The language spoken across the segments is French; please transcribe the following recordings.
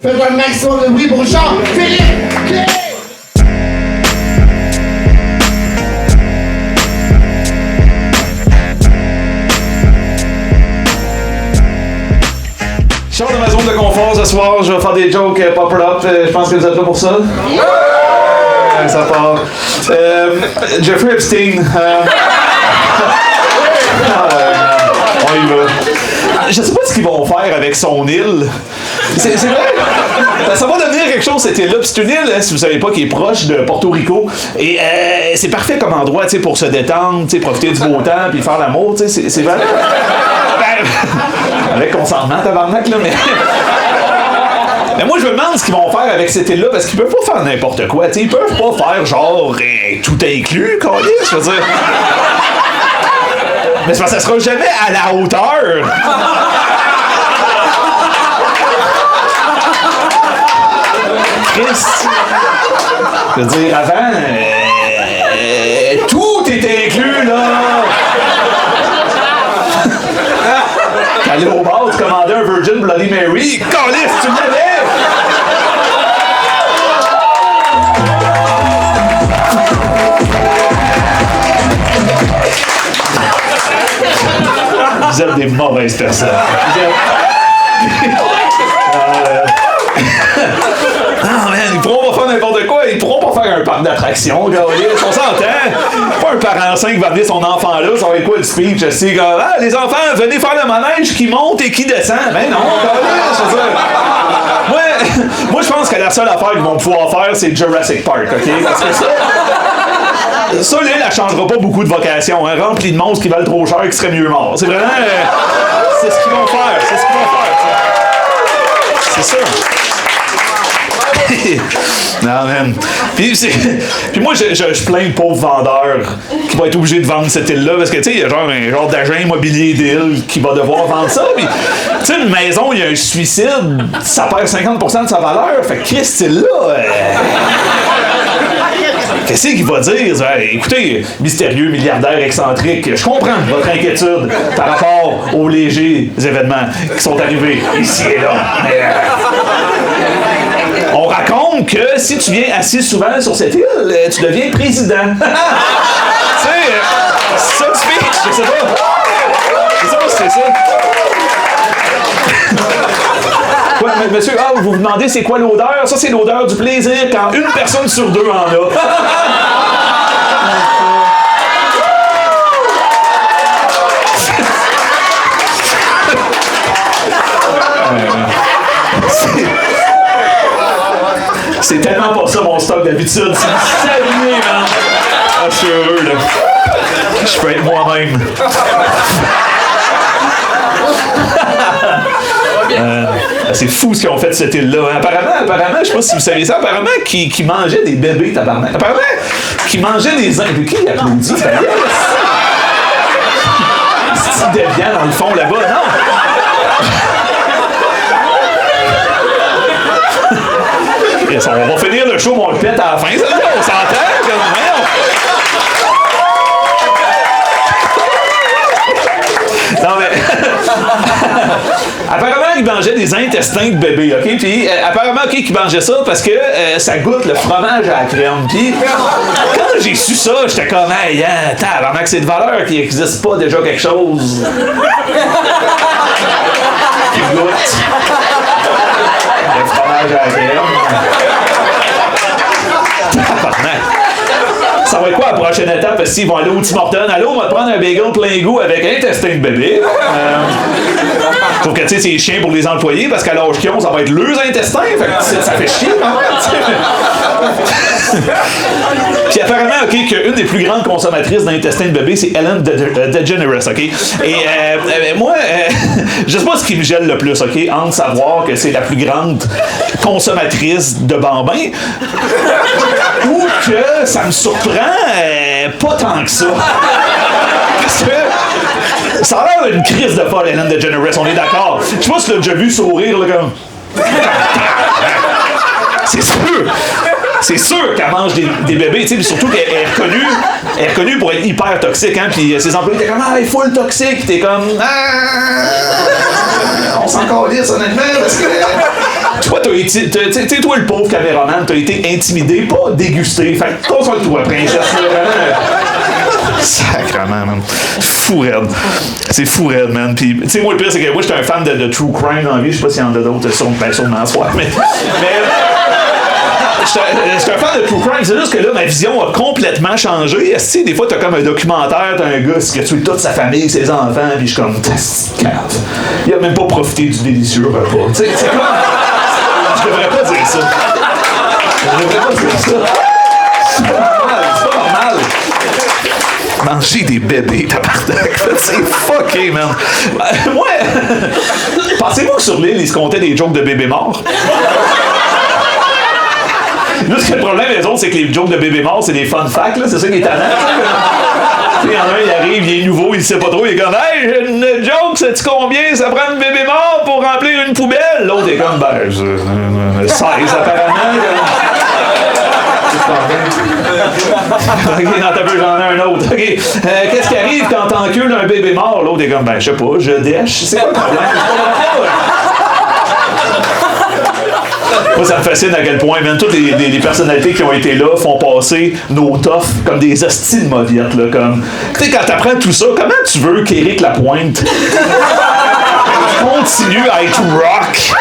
Faites un maximum de bruit pour Jean-Philippe Clé! Je sors de ma zone de confort ce soir, je vais faire des jokes pop-up, je pense que vous êtes là pour ça. Ça part. Jeffrey Epstein. On y va. Je sais pas ce qu'ils vont faire avec son île. C'est vrai? Ça va devenir quelque chose, cette île-là. Puis c'est une île, si vous savez pas, qui est proche de Porto Rico. Et c'est parfait comme endroit, tu sais, pour se détendre, tu sais, profiter du beau temps, puis faire l'amour, tu sais, c'est vraiment... avec consentement, tabarnak, là, mais... Mais moi, je me demande ce qu'ils vont faire avec cette île-là, parce qu'ils peuvent pas faire n'importe quoi, tu sais, ils peuvent pas faire genre tout inclus, câlisse, je veux dire... Mais c'est parce que ça sera jamais à la hauteur. Christ. Je veux dire, avant, tout était inclus, là. T'allais au bar, tu commandais un Virgin Bloody Mary. Câlisse, tu l'avais. Vous êtes des mauvaises personnes. Non, man, ils pourront pas faire n'importe quoi. Ils pourront pas faire un parc d'attractions, gars. On s'entend. Pas un parent sain qui va amener son enfant là. Ça va être quoi le speech? C'est comme, ah, les enfants, venez faire le manège qui monte et qui descend. Ben non, je veux dire. Moi, je pense que la seule affaire qu'ils vont pouvoir faire, c'est Jurassic Park, OK? Parce que ça, là, elle changera pas beaucoup de vocation, hein, rempli de monstres qui valent trop cher et qui seraient mieux morts. C'est vraiment... c'est ce qu'ils vont faire, c'est ça. Non, man. Puis moi, je plains le pauvre vendeur qui va être obligé de vendre cette île-là parce que, tu sais, il y a genre un genre d'agent immobilier d'île qui va devoir vendre ça. Puis, tu sais, une maison, il y a un suicide, ça perd 50% de sa valeur. Fait que Christ, cette île-là... Qu'est-ce qu'il va dire? Écoutez, mystérieux, milliardaire, excentrique, je comprends votre inquiétude par rapport aux légers événements qui sont arrivés ici et là. Mais, on raconte que si tu viens assez souvent sur cette île, tu deviens président. Tu sais, c'est ça le speech, je sais pas. Je sais pas si c'est ça. Quoi, monsieur, vous vous demandez c'est quoi l'odeur? Ça, c'est l'odeur du plaisir quand une personne sur deux en a. C'est tellement pas ça mon stock d'habitude. C'est salué, man. Ah, je suis heureux, là. Je peux être moi-même. C'est fou ce qu'ils ont fait de cette île-là. Apparemment, je sais pas si vous savez ça, apparemment qu'ils mangeaient des bébés, tabarnak. Apparemment qu'ils mangeaient des... Qui applaudit? C'est déviant dans le fond là-bas, non? On va finir le show, mais on le pète à la fin. On s'entend? Non, mais... apparemment, ils mangeaient des intestins de bébé, OK? Puis, apparemment, OK, qu'ils mangeaient ça parce que ça goûte le fromage à la crème. Puis, quand j'ai su ça, j'étais comme, hey, tabarnak, c'est de valeur qu'il n'existe pas déjà quelque chose qui goûte le fromage à la crème. Tabarnak. Ça va être quoi la prochaine étape? S'ils vont aller au Tim Hortons, allô, on va te prendre un bagel plein goût avec intestin de bébé. Sauf que, tu sais, c'est chiant pour les employés parce qu'à l'âge qu'ils ont, ça va être leurs intestins. Fait que ça fait chier quand même. Puis apparemment, OK, qu'une des plus grandes consommatrices d'intestin de bébé, c'est Ellen DeGeneres, OK? Et moi, je sais pas ce qui me gèle le plus, OK? Entre savoir que c'est la plus grande consommatrice de bambins ou que ça me surprend pas tant que ça. Parce que ça a l'air d'une crise de folle, Ellen DeGeneres, on est d'accord. Je sais pas si tu l'as déjà vu sourire, là, comme... C'est sûr! C'est sûr qu'elle mange des bébés, tu sais, surtout qu'elle est reconnue pour être hyper toxique, hein, puis ses employés étaient comme, ah, elle est full toxique, t'es comme, on s'en calisse, honnêtement, parce que Toi, toi, le pauvre caméraman, t'as été intimidé, pas dégusté. Fait que console-toi, princesse. Sacrement, man. Fou raide. C'est fou raide, man. Puis, tu sais, moi, le pire, c'est que moi, j'étais un fan de true crime dans la vie. Je sais pas s'il y en a d'autres, sûrement, soit. Mais j'étais un fan de true crime. C'est juste que là, ma vision a complètement changé. Si des fois, t'as comme un documentaire, t'as un gars qui a tué toute sa famille, ses enfants, puis je suis comme, cave. Il a même pas profité du délicieux repas. Tu sais, c'est comme. Je devrais pas dire ça. Je devrais pas dire ça. C'est pas normal. C'est pas normal. Manger des bébés, tabarnak. C'est fucké, man. Moi, pensez-vous que sur l'île, ils se comptaient des jokes de bébés morts? Là, ce que le problème des autres, c'est que les jokes de bébés morts, c'est des fun facts, là. C'est ça qui est tannant. Il y en a un, il arrive, il est nouveau, il sait pas trop, il est comme, hey, j'ai une joke, sais-tu combien ça prend un bébé mort pour remplir une poubelle? L'autre est comme, 16 apparemment. Ok, non, t'as vu, j'en ai un autre. Ok, qu'est-ce qui arrive quand t'encules un bébé mort? L'autre est comme, je sais pas, je dèche. C'est quoi le problème? Moi, ça me fascine à quel point, même toutes les personnalités qui ont été là font passer nos toughs comme des hosties de mauviettes, là, comme... Tu sais, quand t'apprends tout ça, comment tu veux qu'Éric Lapointe continue à être rock?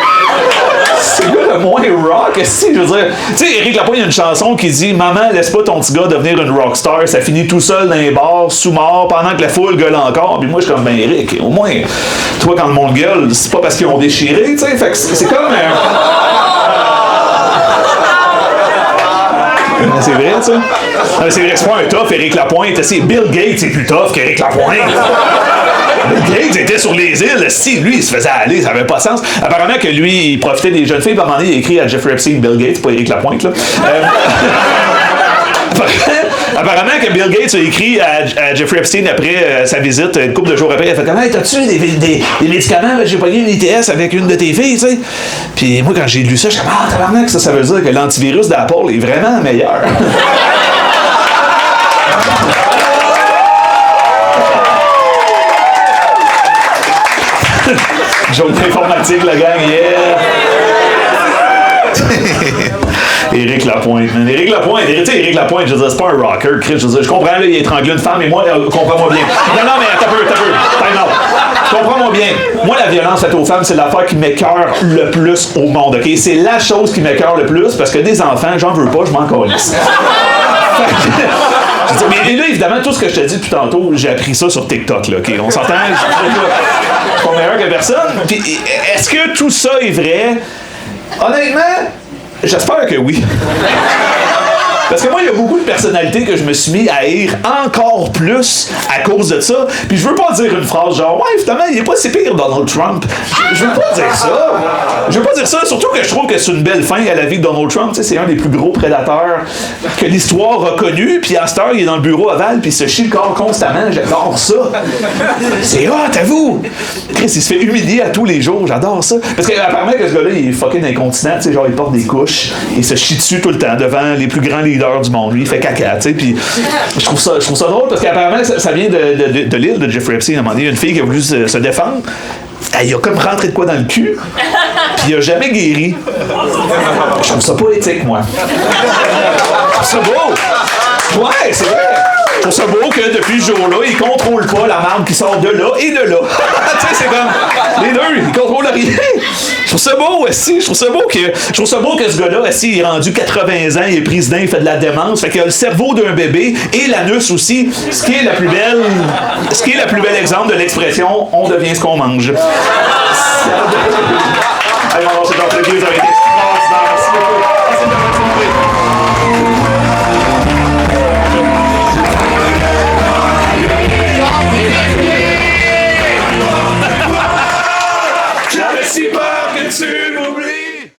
C'est quoi le moins rock? Si, je veux dire, tu sais, Éric Lapointe, il y a une chanson qui dit « Maman, laisse pas ton petit gars devenir une rockstar, ça finit tout seul dans les bars, sous-mort, pendant que la foule gueule encore. » Puis moi, je suis comme « Ben, Éric, au moins, toi, quand le monde gueule, c'est pas parce qu'ils ont déchiré, tu sais, fait que c'est comme... C'est vrai, ça? C'est vrai que c'est pas un tough, Éric Lapointe. C'est Bill Gates, c'est plus tough qu'Éric Lapointe. Bill Gates était sur les îles. Si, lui, il se faisait aller, ça avait pas de sens. Apparemment que lui, il profitait des jeunes filles. Par un moment donné, il a écrit à Jeffrey Epstein, Bill Gates, pas Éric Lapointe, là. Apparemment que Bill Gates a écrit à Jeffrey Epstein après sa visite, une couple de jours après, il a fait comme « Hey, t'as-tu des médicaments? J'ai pogné une ITS avec une de tes filles, tu sais. » Puis moi, quand j'ai lu ça, je suis comme « Ah, tabarnak, ça veut dire que l'antivirus d'Apple est vraiment meilleur. » Joke informatique, la gang, yeah! Éric Lapointe, man. Éric Lapointe, tu sais, Éric Lapointe, je veux dire, c'est pas un rocker, Chris, je veux dire, je comprends, là, il étrangle une femme, mais moi, comprends-moi bien. Non, mais t'as peu. Time out. Comprends-moi bien. Moi, la violence faite aux femmes, c'est l'affaire qui m'écœure le plus au monde, OK? C'est la chose qui m'écœure le plus, parce que des enfants, j'en veux pas, je m'en calisse. Mais là, évidemment, tout ce que je te dis depuis tantôt, j'ai appris ça sur TikTok, là, OK? On s'entend? Je suis pas meilleur que personne. Puis, est-ce que tout ça est vrai? Honnêtement, j'espère que oui. Parce que moi, il y a beaucoup de personnalités que je me suis mis à haïr encore plus à cause de ça. Puis je veux pas dire une phrase genre « Ouais, finalement, il est pas si pire Donald Trump. » Je veux pas dire ça. Je veux pas dire ça. Surtout que je trouve que c'est une belle fin à la vie de Donald Trump. Tu sais, c'est un des plus gros prédateurs que l'histoire a connu. Puis à cette heure, il est dans le bureau aval puis il se chie le corps constamment. J'adore ça. C'est hot, t'avoue. Chris, il se fait humilier à tous les jours. J'adore ça. Parce qu'apparemment que ce gars-là, il est fucking incontinent. Tu sais, genre, il porte des couches. Il se chie dessus tout le temps devant les plus grands leaders du monde. Lui, il fait caca, tu sais, puis je trouve ça drôle parce qu'apparemment, ça vient de l'île de Jeffrey Epstein. À un moment donné, une fille qui a voulu se défendre, elle a comme rentré de quoi dans le cul, puis il a jamais guéri. Je trouve ça pas éthique, moi. Je trouve ça beau. Ouais, c'est vrai. Je trouve ça beau que depuis ce jour-là, il contrôle pas la marde qui sort de là et de là. Tu sais, c'est comme les deux, ils contrôlent rien. Je trouve ça beau aussi. Je trouve ça beau que ce gars-là, aussi, il est rendu 80 ans, il est président, il fait de la démence. Fait qu'il a le cerveau d'un bébé et l'anus aussi. Ce qui est le plus bel exemple de l'expression on devient ce qu'on mange.